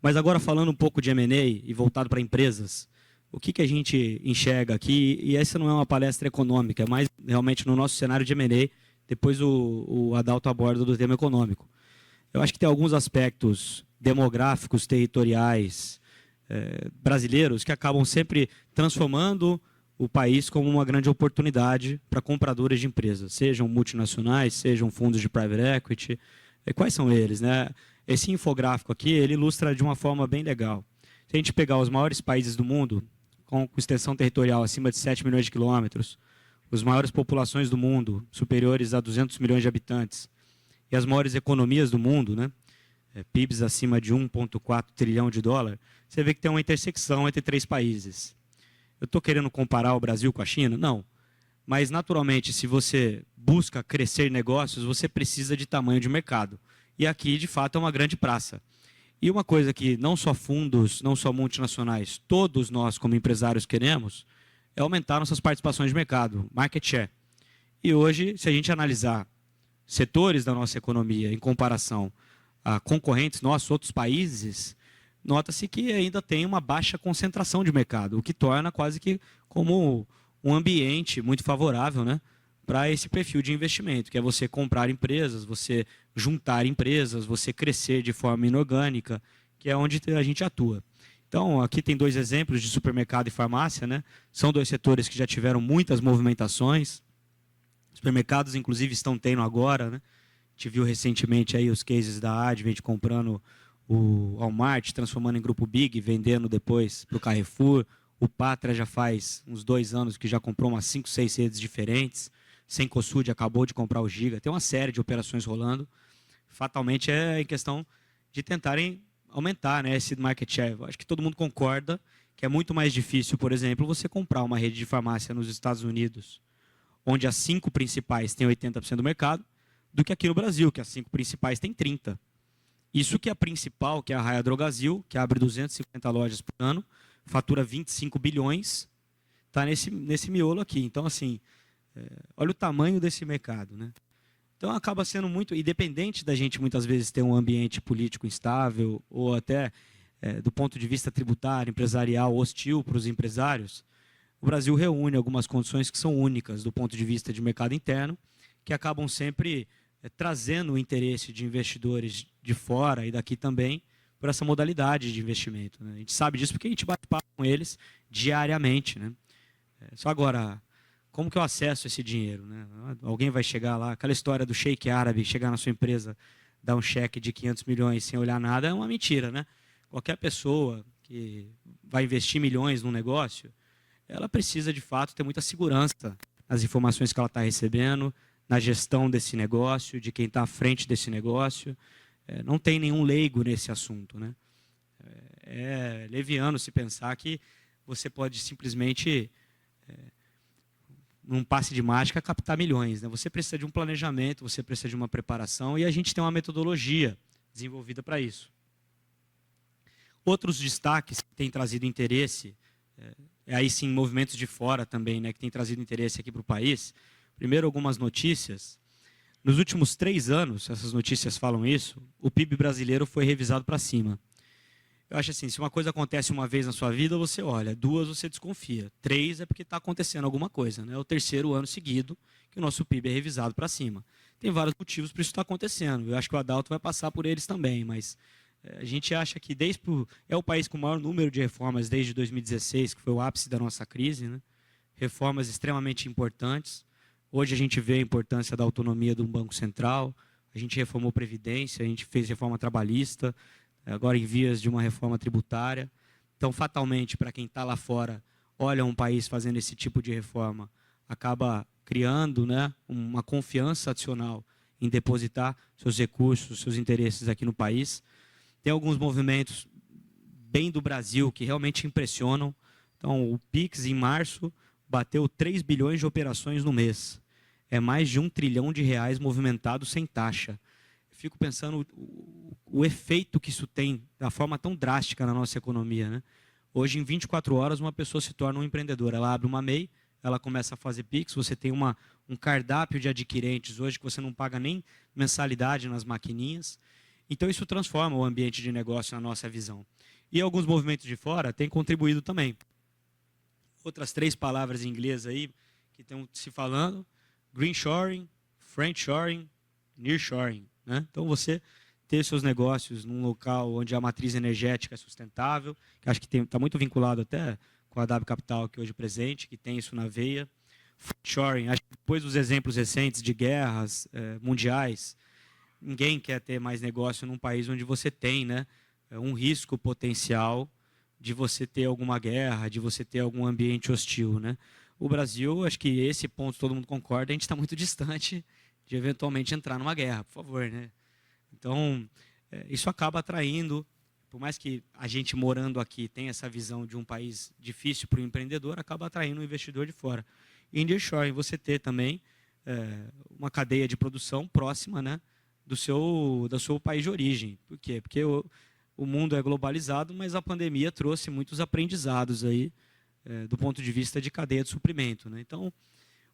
Mas agora falando um pouco de M&A e voltado para empresas, o que a gente enxerga aqui, e essa não é uma palestra econômica, é mais realmente no nosso cenário de M&A, depois o Adalto aborda do tema econômico. Eu acho que tem alguns aspectos demográficos, territoriais, brasileiros, que acabam sempre transformando o país como uma grande oportunidade para compradores de empresas, sejam multinacionais, sejam fundos de private equity. Quais são eles, né? Esse infográfico aqui, ele ilustra de uma forma bem legal. Se a gente pegar os maiores países do mundo, com extensão territorial acima de 7 milhões de quilômetros, as maiores populações do mundo, superiores a 200 milhões de habitantes, e as maiores economias do mundo, né? PIBs acima de 1,4 trilhão de dólar, você vê que tem uma intersecção entre três países. Eu estou querendo comparar o Brasil com a China? Não. Mas, naturalmente, se você busca crescer negócios, você precisa de tamanho de mercado. E aqui, de fato, é uma grande praça. E uma coisa que não só fundos, não só multinacionais, todos nós, como empresários, queremos, é aumentar nossas participações de mercado, market share. E hoje, se a gente analisar setores da nossa economia em comparação a concorrentes nossos, outros países, nota-se que ainda tem uma baixa concentração de mercado, o que torna quase que como um ambiente muito favorável, né, para esse perfil de investimento, que é você comprar empresas, você juntar empresas, você crescer de forma inorgânica, que é onde a gente atua. Então, aqui tem dois exemplos de supermercado e farmácia, né? São dois setores que já tiveram muitas movimentações. Supermercados, inclusive, estão tendo agora, né? A gente viu recentemente aí os cases da Advent comprando o Walmart, transformando em grupo Big, vendendo depois para o Carrefour. O Patra já faz uns 2 anos que já comprou umas 5, 6 redes diferentes. Cencosud acabou de comprar o Giga. Tem uma série de operações rolando. Fatalmente é em questão de tentarem aumentar, né, esse market share. Acho que todo mundo concorda que é muito mais difícil, por exemplo, você comprar uma rede de farmácia nos Estados Unidos, onde as 5 principais têm 80% do mercado, do que aqui no Brasil, que as 5 principais têm 30%. Isso que a principal, que é a Raia Drogasil, que abre 250 lojas por ano, fatura 25 bilhões, está nesse miolo aqui. Então, assim, olha o tamanho desse mercado, né? Então, acaba sendo muito, independente da gente muitas vezes ter um ambiente político instável, ou até, do ponto de vista tributário, empresarial, hostil para os empresários, o Brasil reúne algumas condições que são únicas do ponto de vista de mercado interno, que acabam sempre trazendo o interesse de investidores de fora e daqui também por essa modalidade de investimento, né? A gente sabe disso porque a gente bate papo com eles diariamente, né? Só agora, como que eu acesso esse dinheiro, né? Alguém vai chegar lá, aquela história do sheik árabe chegar na sua empresa, dar um cheque de 500 milhões sem olhar nada, é uma mentira, né? Qualquer pessoa que vai investir milhões num negócio, ela precisa, de fato, ter muita segurança nas informações que ela está recebendo, na gestão desse negócio, de quem está à frente desse negócio. Não tem nenhum leigo nesse assunto, né? É leviano se pensar que você pode simplesmente, num passe de mágica, captar milhões, né? Você precisa de um planejamento, você precisa de uma preparação, e a gente tem uma metodologia desenvolvida para isso. Outros destaques que têm trazido interesse, aí sim movimentos de fora também, né, que têm trazido interesse aqui para o país. Primeiro, algumas notícias. Nos últimos 3 anos, essas notícias falam isso, o PIB brasileiro foi revisado para cima. Eu acho assim, se uma coisa acontece uma vez na sua vida, você olha. 2, você desconfia. 3 é porque está acontecendo alguma coisa, né? É o 3º ano seguido que o nosso PIB é revisado para cima. Tem vários motivos para isso estar acontecendo. Eu acho que o Adalto vai passar por eles também, mas a gente acha que é o país com o maior número de reformas desde 2016, que foi o ápice da nossa crise, né? Reformas extremamente importantes. Hoje a gente vê a importância da autonomia do Banco Central, a gente reformou a Previdência, a gente fez reforma trabalhista, agora em vias de uma reforma tributária. Então, fatalmente, para quem está lá fora, olha um país fazendo esse tipo de reforma, acaba criando, né, uma confiança adicional em depositar seus recursos, seus interesses aqui no país. Tem alguns movimentos bem do Brasil que realmente impressionam. Então, o Pix, em março, bateu 3 bilhões de operações no mês. É mais de 1 trilhão de reais movimentados sem taxa. Eu fico pensando o efeito que isso tem, da forma tão drástica na nossa economia, né? Hoje, em 24 horas, uma pessoa se torna um empreendedor. Ela abre uma MEI, ela começa a fazer Pix, você tem um cardápio de adquirentes hoje que você não paga nem mensalidade nas maquininhas. Então, isso transforma o ambiente de negócio na nossa visão. E alguns movimentos de fora têm contribuído também. Outras 3 palavras em inglês aí que estão se falando: greenshoring, friendshoring, nearshoring, né? Então, você ter seus negócios num local onde a matriz energética é sustentável, que acho que está muito vinculado até com a W Capital, que hoje é presente, que tem isso na veia. Friendshoring, acho que depois dos exemplos recentes de guerras mundiais, ninguém quer ter mais negócio num país onde você tem, né, um risco potencial de você ter alguma guerra, de você ter algum ambiente hostil, né? O Brasil, acho que esse ponto todo mundo concorda, a gente está muito distante de eventualmente entrar numa guerra, por favor, né? Então, isso acaba atraindo, por mais que a gente morando aqui tenha essa visão de um país difícil para o empreendedor, acaba atraindo um investidor de fora. E em nearshoring, você ter também uma cadeia de produção próxima, né, do seu país de origem. Por quê? Porque o mundo é globalizado, mas a pandemia trouxe muitos aprendizados aí, do ponto de vista de cadeia de suprimento, né? Então,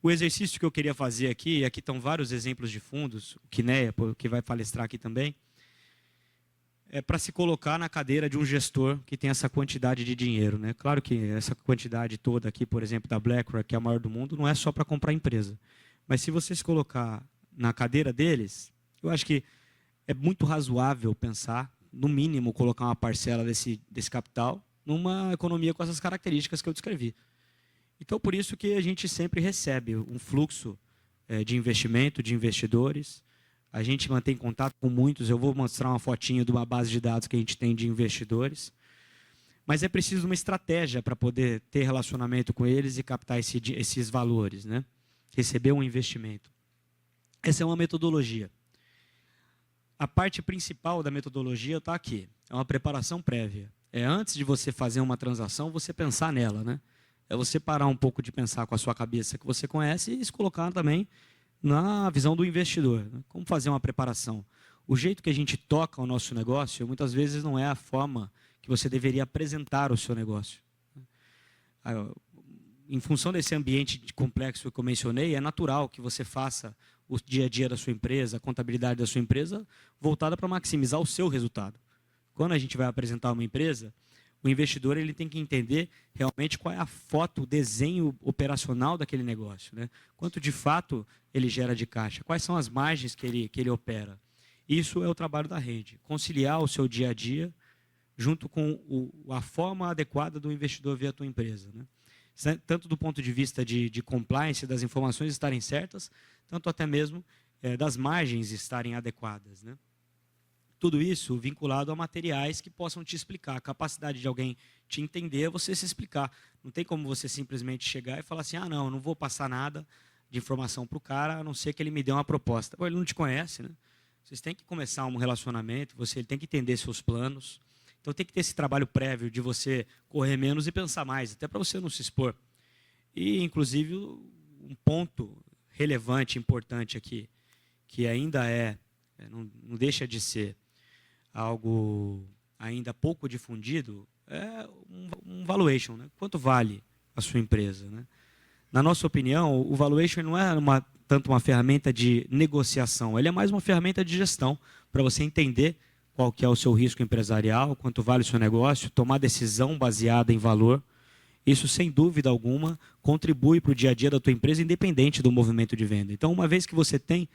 o exercício que eu queria fazer aqui, e aqui estão vários exemplos de fundos, o Kinea, que vai palestrar aqui também, é para se colocar na cadeira de um gestor que tem essa quantidade de dinheiro, né? Claro que essa quantidade toda aqui, por exemplo, da BlackRock, que é a maior do mundo, não é só para comprar empresa. Mas se você se colocar na cadeira deles, eu acho que é muito razoável pensar, no mínimo, colocar uma parcela desse capital numa economia com essas características que eu descrevi. Então, por isso que a gente sempre recebe um fluxo de investimento, de investidores. A gente mantém contato com muitos. Eu vou mostrar uma fotinha de uma base de dados que a gente tem de investidores. Mas é preciso uma estratégia para poder ter relacionamento com eles e captar esses valores, né? Receber um investimento. Essa é uma metodologia. A parte principal da metodologia está aqui. É uma preparação prévia. É antes de você fazer uma transação, você pensar nela, né? É você parar um pouco de pensar com a sua cabeça que você conhece e se colocar também na visão do investidor. Né? Como fazer uma preparação? O jeito que a gente toca o nosso negócio, muitas vezes não é a forma que você deveria apresentar o seu negócio. Em função desse ambiente complexo que eu mencionei, é natural que você faça o dia a dia da sua empresa, a contabilidade da sua empresa, voltada para maximizar o seu resultado. Quando a gente vai apresentar uma empresa, o investidor ele tem que entender realmente qual é a foto, o desenho operacional daquele negócio, né? Quanto de fato ele gera de caixa, quais são as margens que ele opera. Isso é o trabalho da rede, conciliar o seu dia a dia junto com a forma adequada do investidor ver a tua empresa, né? Tanto do ponto de vista de compliance, das informações estarem certas, tanto até mesmo das margens estarem adequadas, né? Tudo isso vinculado a materiais que possam te explicar. A capacidade de alguém te entender é você se explicar. Não tem como você simplesmente chegar e falar assim, ah, não, eu não vou passar nada de informação para o cara, a não ser que ele me dê uma proposta. Pô, ele não te conhece, né? Vocês têm que começar um relacionamento, ele tem que entender seus planos. Então tem que ter esse trabalho prévio de você correr menos e pensar mais, até para você não se expor. E, inclusive, um ponto relevante, importante aqui, que ainda não deixa de ser algo ainda pouco difundido, é um valuation, né? Quanto vale a sua empresa, né? Na nossa opinião, o valuation não é tanto uma ferramenta de negociação, ele é mais uma ferramenta de gestão, para você entender qual que é o seu risco empresarial, quanto vale o seu negócio, tomar decisão baseada em valor. Isso, sem dúvida alguma, contribui para o dia a dia da tua empresa, independente do movimento de venda. Então, uma vez que você tem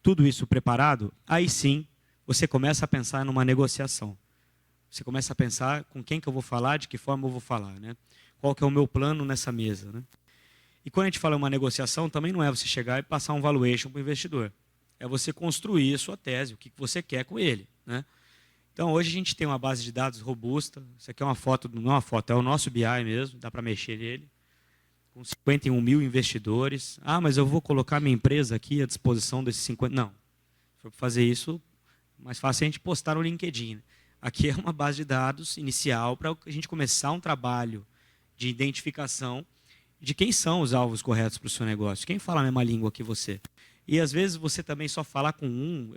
tudo isso preparado, aí sim, você começa a pensar numa negociação. Você começa a pensar com quem que eu vou falar, de que forma eu vou falar, né? Qual que é o meu plano nessa mesa, né? E quando a gente fala em uma negociação, também não é você chegar e passar um valuation para o investidor. É você construir a sua tese, o que você quer com ele, né? Então, hoje a gente tem uma base de dados robusta. Isso aqui é uma foto, não é uma foto, é o nosso BI mesmo, dá para mexer nele. Com 51 mil investidores. Ah, mas eu vou colocar minha empresa aqui à disposição desses 50... Não. Se for fazer isso, mais fácil a gente postar no LinkedIn. Aqui é uma base de dados inicial para a gente começar um trabalho de identificação de quem são os alvos corretos para o seu negócio. Quem fala a mesma língua que você. E, às vezes, você também só falar com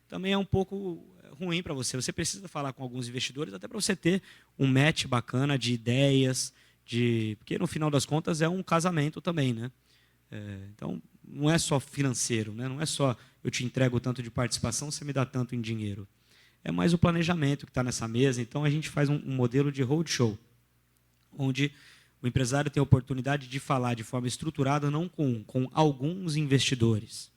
também é um pouco ruim para você. Você precisa falar com alguns investidores até para você ter um match bacana de ideias, porque, no final das contas, é um casamento também, né? Então, não é só financeiro, né? Não é só eu te entrego tanto de participação, você me dá tanto em dinheiro. É mais o planejamento que está nessa mesa. Então, a gente faz um modelo de roadshow, onde o empresário tem a oportunidade de falar de forma estruturada, não com alguns investidores.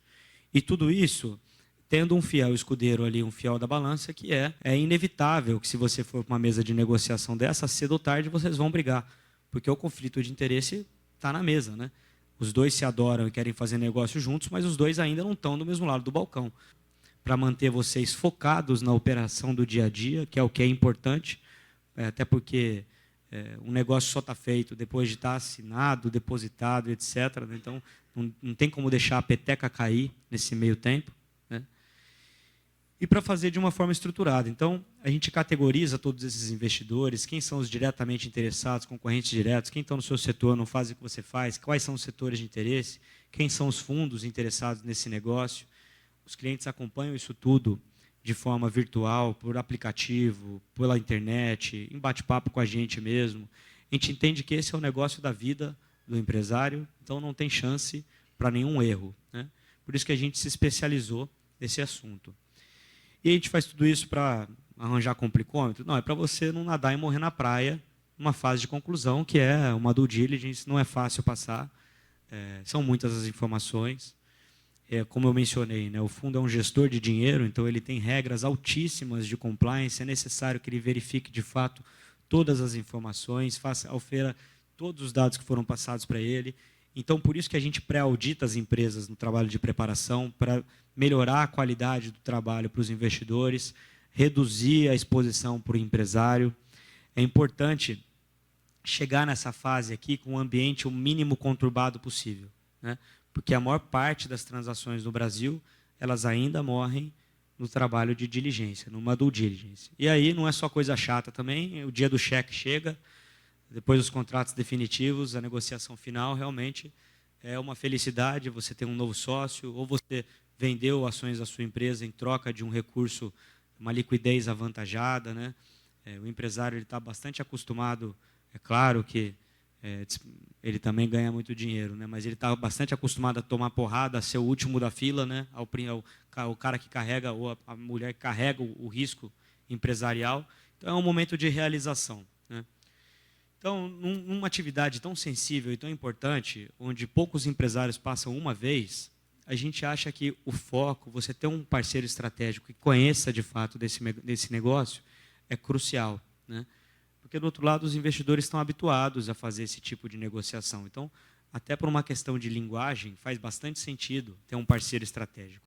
E tudo isso tendo um fiel escudeiro ali, um fiel da balança, que é inevitável que, se você for para uma mesa de negociação dessa, cedo ou tarde vocês vão brigar, porque o conflito de interesse está na mesa, né? Os dois se adoram e querem fazer negócio juntos, mas os dois ainda não estão do mesmo lado do balcão. Para manter vocês focados na operação do dia a dia, que é o que é importante, até porque um negócio só está feito depois de estar assinado, depositado, etc. Então, não tem como deixar a peteca cair nesse meio tempo, né? E para fazer de uma forma estruturada. Então, a gente categoriza todos esses investidores, quem são os diretamente interessados, concorrentes diretos, quem estão no seu setor, não fazem o que você faz, quais são os setores de interesse, quem são os fundos interessados nesse negócio. Os clientes acompanham isso tudo de forma virtual, por aplicativo, pela internet, em bate-papo com a gente mesmo. A gente entende que esse é o negócio da vida do empresário, então não tem chance para nenhum erro, né? Por isso que a gente se especializou nesse assunto. E a gente faz tudo isso para arranjar complicômetro? Não, é para você não nadar e morrer na praia, numa fase de conclusão, que é uma due diligence, não é fácil passar, são muitas as informações. Como eu mencionei, né, o fundo é um gestor de dinheiro, então ele tem regras altíssimas de compliance, é necessário que ele verifique de fato todas as informações, ofera todos os dados que foram passados para ele. Então, por isso que a gente pré-audita as empresas no trabalho de preparação, para melhorar a qualidade do trabalho para os investidores, reduzir a exposição para o empresário. É importante chegar nessa fase aqui com um ambiente o mínimo conturbado possível, né? Porque a maior parte das transações no Brasil, elas ainda morrem no trabalho de diligência, numa due diligence. E aí não é só coisa chata também, o dia do cheque chega, depois dos contratos definitivos, a negociação final realmente é uma felicidade, você tem um novo sócio, ou você vendeu ações da sua empresa em troca de um recurso, uma liquidez avantajada, né? O empresário está bastante acostumado, é claro que ele também ganha muito dinheiro, né? Mas ele está bastante acostumado a tomar porrada, a ser o último da fila, né? O cara que carrega, ou a mulher que carrega o risco empresarial. Então, é um momento de realização, né? Então, numa atividade tão sensível e tão importante, onde poucos empresários passam uma vez, a gente acha que o foco, você ter um parceiro estratégico que conheça de fato desse negócio, é crucial, né? Porque, do outro lado, os investidores estão habituados a fazer esse tipo de negociação. Então, até por uma questão de linguagem, faz bastante sentido ter um parceiro estratégico.